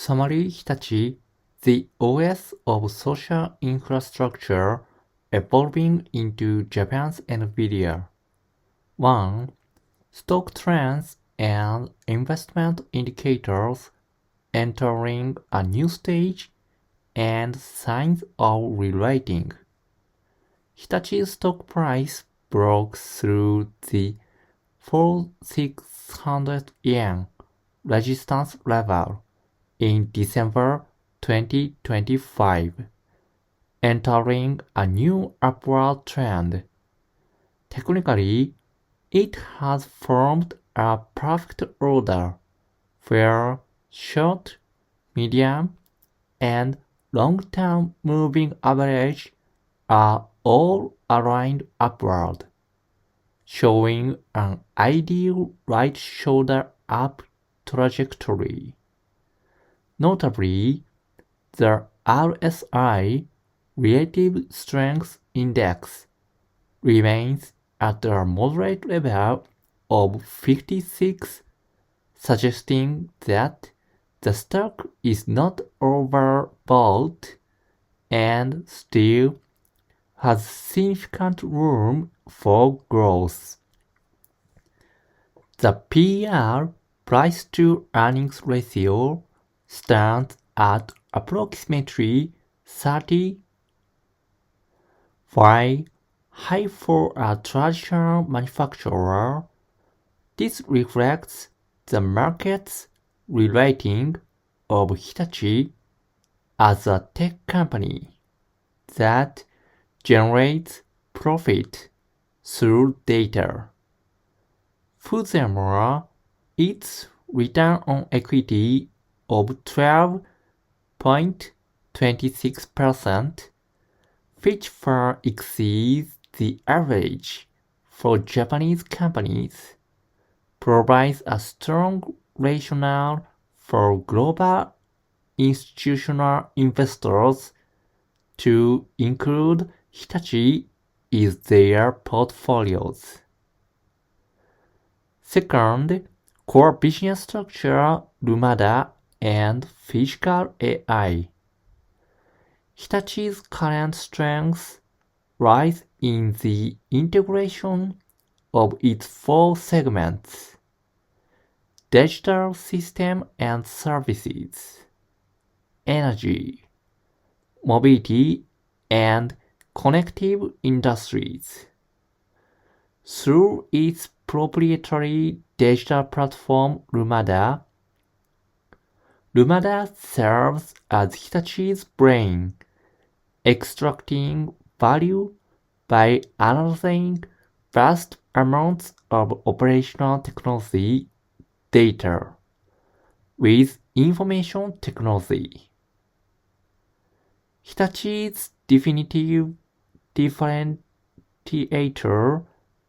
Summary Hitachi, the OS of social infrastructure evolving into Japan's NVIDIA. 1. Stock trends and investment indicators entering a new stage and signs of rewriting. Hitachi's stock price broke through the 4,600 yen resistance level in December 2025, entering a new upward trend. Technically, it has formed a perfect order where short, medium, and long-term moving average are all aligned upward, showing an ideal right shoulder up trajectory. Notably, the RSI Relative Strength Index remains at a moderate level of 56, suggesting that the stock is not overbought and still has significant room for growth. The PER, price to earnings ratio, stands at approximately 30, while high for a traditional manufacturer. This reflects the market's re-rating of Hitachi as a tech company that generates profit through data. Furthermore, its return on equity of 12.26%, which far exceeds the average for Japanese companies, provides a strong rationale for global institutional investors to include Hitachi in their portfolios. Second, core business structure, Lumada, and physical AI. Hitachi's current strength lies in the integration of its four segments: digital system and services, energy, mobility, and connective industries. Through its proprietary digital platform Lumada, Lumada serves as Hitachi's brain, extracting value by analyzing vast amounts of operational technology data with information technology. Hitachi's definitive differentiator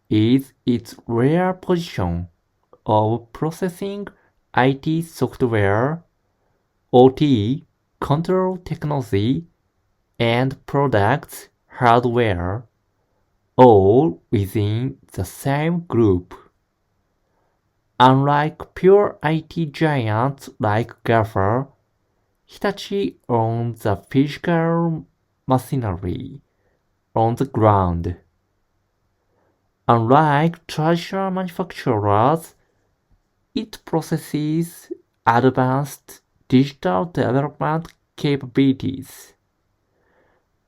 is its rare position of processing IT software, OT, control technology, and products hardware, all within the same group. Unlike pure IT giants like GAFA, Hitachi owns the physical machinery on the ground. Unlike traditional manufacturers, it possesses advanced digital development capabilities.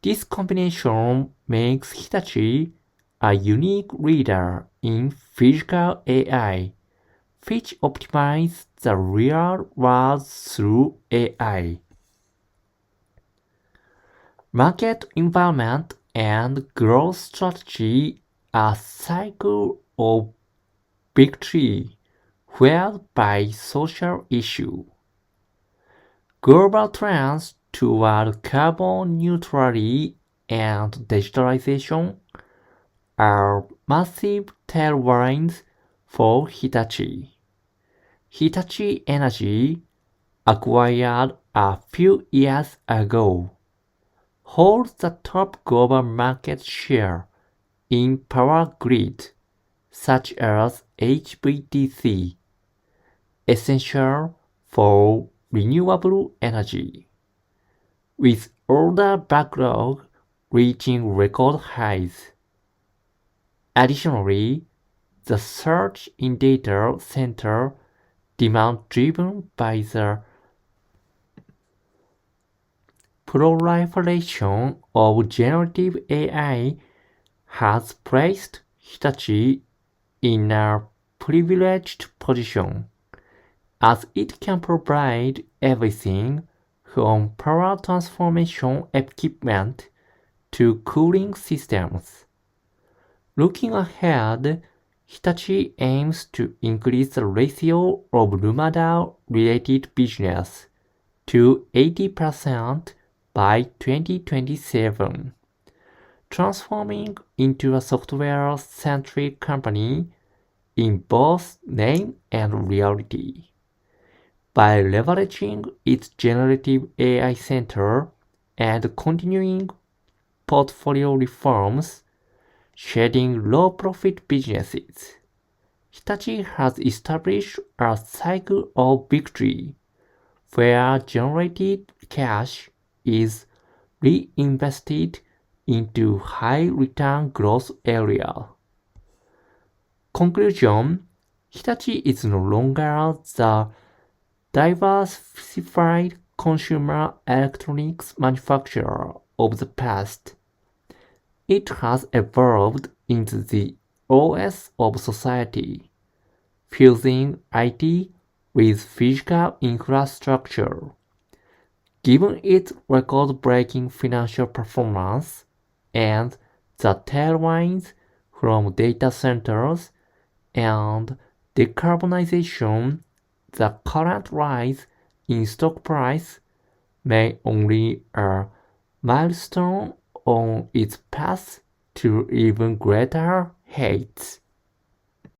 This combination makes Hitachi a unique leader in physical AI, which optimizes the real world through AI. Market environment and growth strategy are cycle of victory whereby social issue. Global trends toward carbon neutrality and digitalization are massive tailwinds for Hitachi. Hitachi Energy, acquired a few years ago, holds the top global market share in power grid, such as HVDC, essential for renewable energy, with order backlog reaching record highs. Additionally, the surge in data center demand driven by the proliferation of generative AI has placed Hitachi in a privileged position, as it can provide everything from power transformation equipment to cooling systems. Looking ahead, Hitachi aims to increase the ratio of Lumada-related business to 80% by 2027, transforming into a software-centric company in both name and reality. By leveraging its generative AI center and continuing portfolio reforms, shedding low-profit businesses, Hitachi has established a cycle of victory where generated cash is reinvested into high-return growth areas. Conclusion: Hitachi is no longer the diversified consumer electronics manufacturer of the past. It has evolved into the OS of society, fusing IT with physical infrastructure. Given its record-breaking financial performance and the tailwinds from data centers and decarbonization, the current rise in stock price may only a milestone on its path to even greater heights.